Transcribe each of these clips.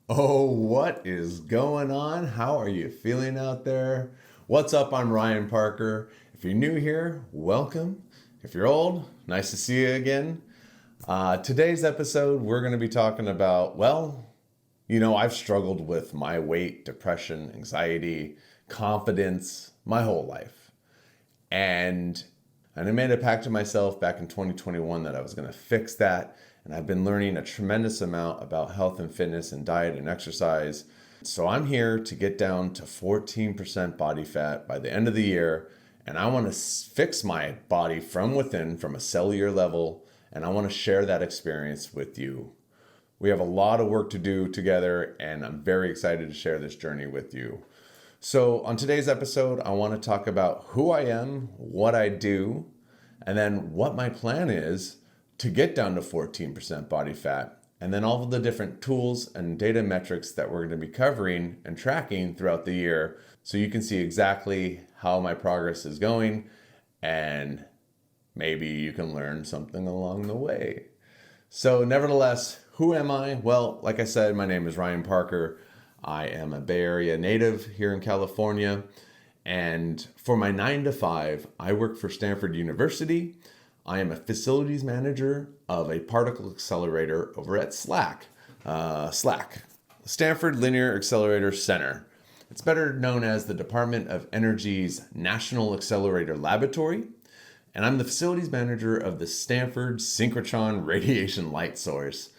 Oh, what is going on? How are you feeling out there? What's up? I'm Ryan Parker. If you're new here, welcome. If you're old, nice to see you again. Today's episode, we're going to be talking about, I've struggled with my weight, depression, anxiety, confidence my whole life. And I made a pact to myself back in 2021 that I was going to fix that. And I've been learning a tremendous amount about health and fitness and diet and exercise. So I'm here to get down to 14% body fat by the end of the year. And I want to fix my body from within, from a cellular level. And I want to share that experience with you. We have a lot of work to do together, and I'm very excited to share this journey with you. So on today's episode, I want to talk about who I am, what I do, and then what my plan is to get down to 14% body fat, and then all of the different tools and data metrics that we're going to be covering and tracking throughout the year so you can see exactly how my progress is going, and maybe you can learn something along the way. So nevertheless, who am I? Well, like I said, my name is Ryan Parker. I am a Bay Area native here in California. And for my 9 to 5, I work for Stanford University. I am a facilities manager of a particle accelerator over at SLAC, Stanford Linear Accelerator Center. It's better known as the Department of Energy's National Accelerator Laboratory. And I'm the facilities manager of the Stanford Synchrotron radiation light source.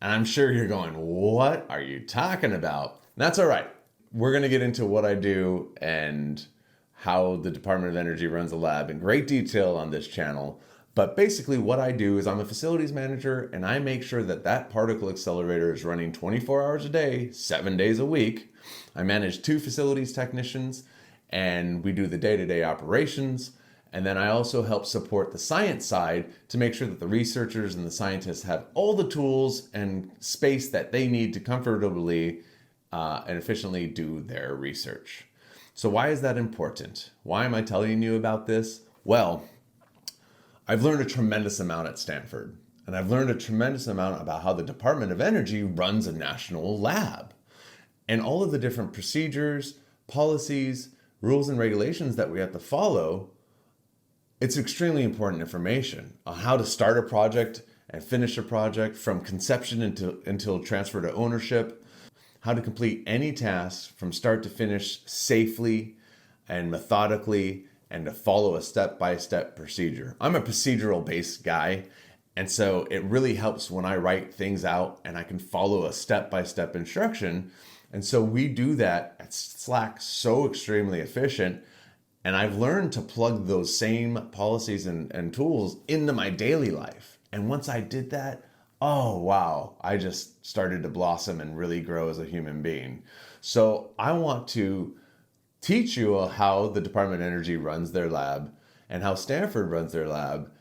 And I'm sure you're going, what are you talking about? That's all right. We're going to get into what I do and how the Department of Energy runs the lab in great detail on this channel. But basically what I do is I'm a facilities manager, and I make sure that that particle accelerator is running 24 hours a day, 7 days a week. I manage 2 facilities technicians, and we do the day-to-day operations. And then I also help support the science side to make sure that the researchers and the scientists have all the tools and space that they need to comfortably and efficiently do their research. So why is that important? Why am I telling you about this? Well, I've learned a tremendous amount at Stanford, and I've learned a tremendous amount about how the Department of Energy runs a national lab and all of the different procedures, policies, rules, and regulations that we have to follow. It's extremely important information on how to start a project and finish a project from conception until transfer to ownership, how to complete any task from start to finish safely and methodically, and to follow a step-by-step procedure. I'm a procedural-based guy, and so it really helps when I write things out and I can follow a step-by-step instruction. And so we do that at Slack so extremely efficient. And I've learned to plug those same policies and tools into my daily life. And once I did that, oh, wow, I just started to blossom and really grow as a human being. So I want to teach you how the Department of Energy runs their lab and how Stanford runs their lab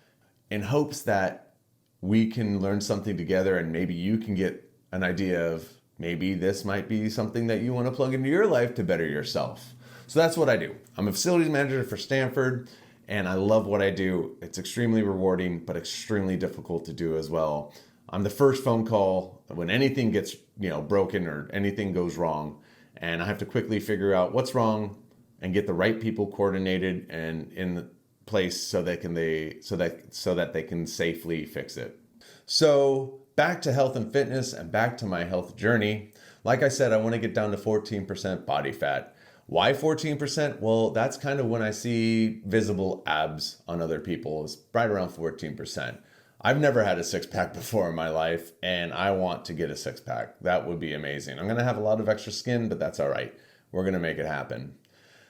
in hopes that we can learn something together, and maybe you can get an idea of maybe this might be something that you want to plug into your life to better yourself. So that's what I do. I'm a facilities manager for Stanford, and I love what I do. It's extremely rewarding, but extremely difficult to do as well. I'm the first phone call when anything gets, broken or anything goes wrong, and I have to quickly figure out what's wrong and get the right people coordinated and in place so that they can safely fix it. So back to health and fitness and back to my health journey. Like I said, I want to get down to 14% body fat. Why 14%? Well, that's kind of when I see visible abs on other people. It's right around 14%. I've never had a six-pack before in my life, and I want to get a six-pack. That would be amazing. I'm going to have a lot of extra skin, but that's all right. We're going to make it happen.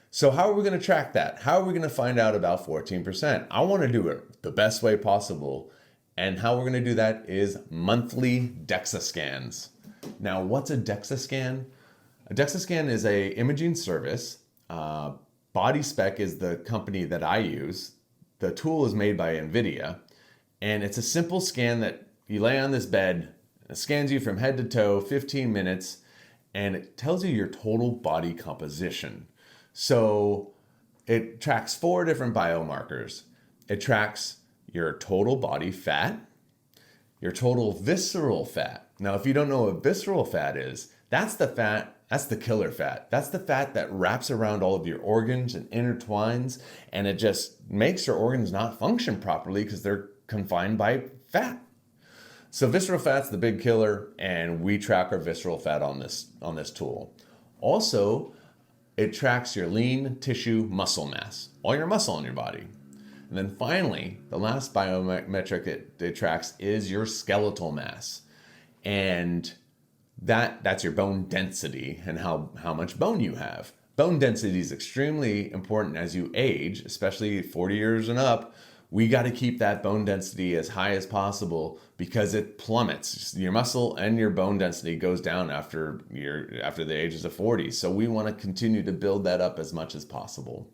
So how are we going to track that? How are we going to find out about 14%? I want to do it the best way possible. And how we're going to do that is monthly DEXA scans. Now, what's a DEXA scan? A DEXA scan is a imaging service. Body Spec is the company that I use. The tool is made by NVIDIA. And it's a simple scan that you lay on this bed. It scans you from head to toe, 15 minutes. And it tells you your total body composition. So it tracks 4 different biomarkers. It tracks your total body fat, your total visceral fat. Now, if you don't know what visceral fat is, That's the fat, that's the killer fat. That's the fat that wraps around all of your organs and intertwines, and it just makes your organs not function properly because they're confined by fat. So visceral fat's the big killer, and we track our visceral fat on this tool. Also, it tracks your lean tissue muscle mass, all your muscle in your body. And then finally, the last biometric it tracks is your skeletal mass. And that's your bone density and how much bone you have. Bone density is extremely important as you age, especially 40 years and up. We got to keep that bone density as high as possible because it plummets. Your muscle and your bone density goes down after the ages of 40. So we want to continue to build that up as much as possible.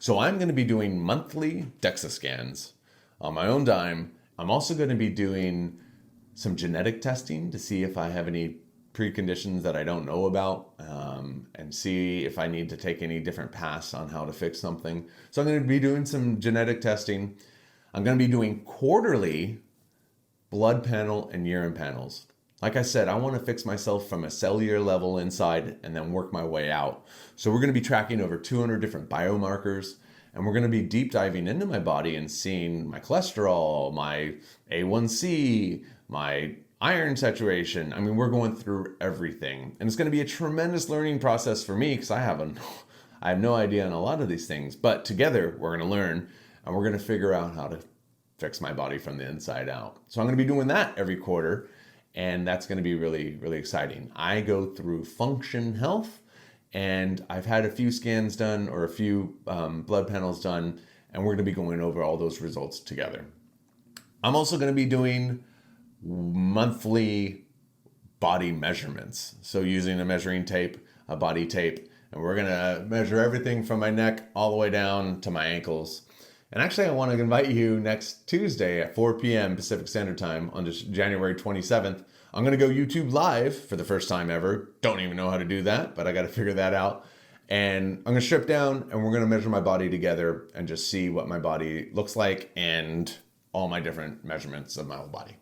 So I'm going to be doing monthly DEXA scans on my own dime. I'm also going to be doing some genetic testing to see if I have any preconditions that I don't know about, and see if I need to take any different paths on how to fix something. So I'm going to be doing some genetic testing. I'm going to be doing quarterly blood panel and urine panels. Like I said, I want to fix myself from a cellular level inside and then work my way out. So we're going to be tracking over 200 different biomarkers, and we're going to be deep diving into my body and seeing my cholesterol, my A1C, my iron saturation. I mean, we're going through everything, and it's going to be a tremendous learning process for me because I have no idea on a lot of these things, but together we're going to learn, and we're going to figure out how to fix my body from the inside out. So I'm going to be doing that every quarter, and that's going to be really, really exciting. I go through function health, and I've had a few scans done or a few blood panels done, and we're going to be going over all those results together. I'm also going to be doing monthly body measurements. So using a measuring tape, a body tape, and we're going to measure everything from my neck all the way down to my ankles. And actually, I want to invite you next Tuesday at 4 p.m. Pacific Standard Time on January 27th. I'm going to go YouTube live for the first time ever. Don't even know how to do that, but I got to figure that out. And I'm going to strip down and we're going to measure my body together and just see what my body looks like and all my different measurements of my whole body.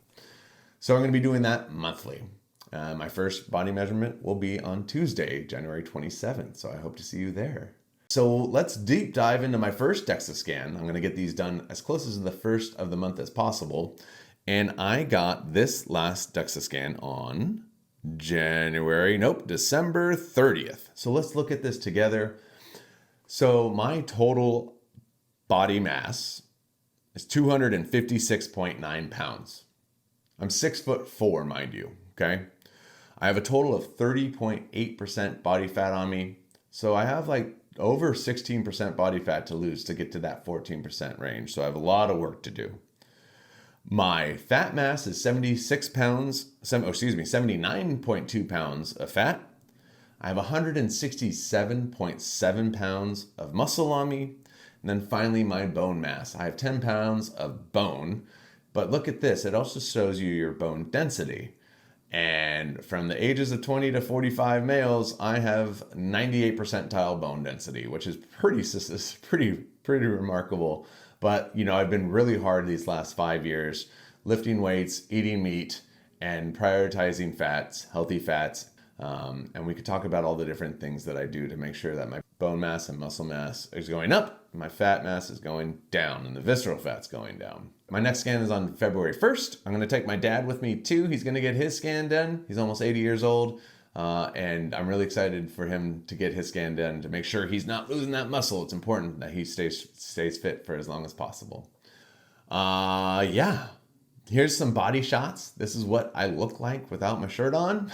So I'm going to be doing that monthly. My first body measurement will be on Tuesday, January 27th. So I hope to see you there. So let's deep dive into my first DEXA scan. I'm going to get these done as close as the first of the month as possible. And I got this last DEXA scan on December 30th. So let's look at this together. So my total body mass is 256.9 pounds. I'm 6'4", mind you, okay? I have a total of 30.8% body fat on me. So I have like over 16% body fat to lose to get to that 14% range. So I have a lot of work to do. My fat mass is 79.2 pounds of fat. I have 167.7 pounds of muscle on me. And then finally, my bone mass. I have 10 pounds of bone. But look at this. It also shows you your bone density. And from the ages of 20 to 45 males, I have 98 percentile bone density, which is pretty remarkable. But, you know, I've been really hard these last 5 years, lifting weights, eating meat, and prioritizing fats, healthy fats. And we could talk about all the different things that I do to make sure that my bone mass and muscle mass is going up, my fat mass is going down, and the visceral fat's going down. My next scan is on February 1st. I'm going to take my dad with me too. He's going to get his scan done. He's almost 80 years old. And I'm really excited for him to get his scan done to make sure he's not losing that muscle. It's important that he stays fit for as long as possible. Yeah. Here's some body shots. This is what I look like without my shirt on.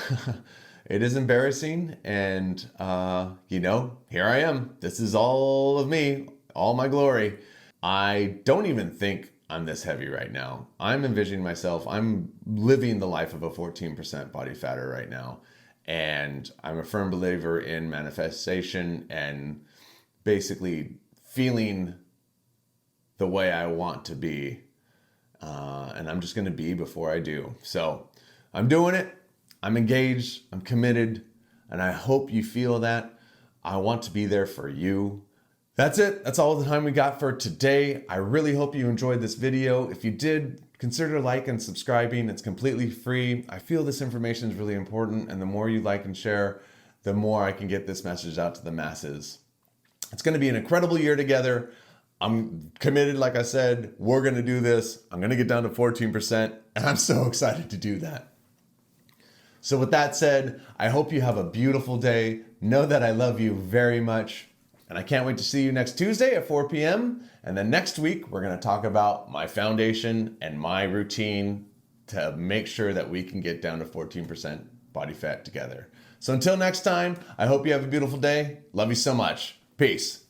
It is embarrassing. And, here I am. This is all of me, all my glory. I don't even think I'm this heavy right now. I'm envisioning myself, I'm living the life of a 14% body fatter right now. And I'm a firm believer in manifestation and basically feeling the way I want to be. And I'm just going to be before I do. So I'm doing it. I'm engaged. I'm committed. And I hope you feel that. I want to be there for you. That's it. That's all the time we got for today. I really hope you enjoyed this video. If you did, consider like and subscribing. It's completely free. I feel this information is really important, and the more you like and share, the more I can get this message out to the masses. It's going to be an incredible year together. I'm committed, like I said, we're going to do this. I'm going to get down to 14%, and I'm so excited to do that. So with that said, I hope you have a beautiful day. Know that I love you very much. And I can't wait to see you next Tuesday at 4 p.m. And then next week, we're going to talk about my foundation and my routine to make sure that we can get down to 14% body fat together. So until next time, I hope you have a beautiful day. Love you so much. Peace.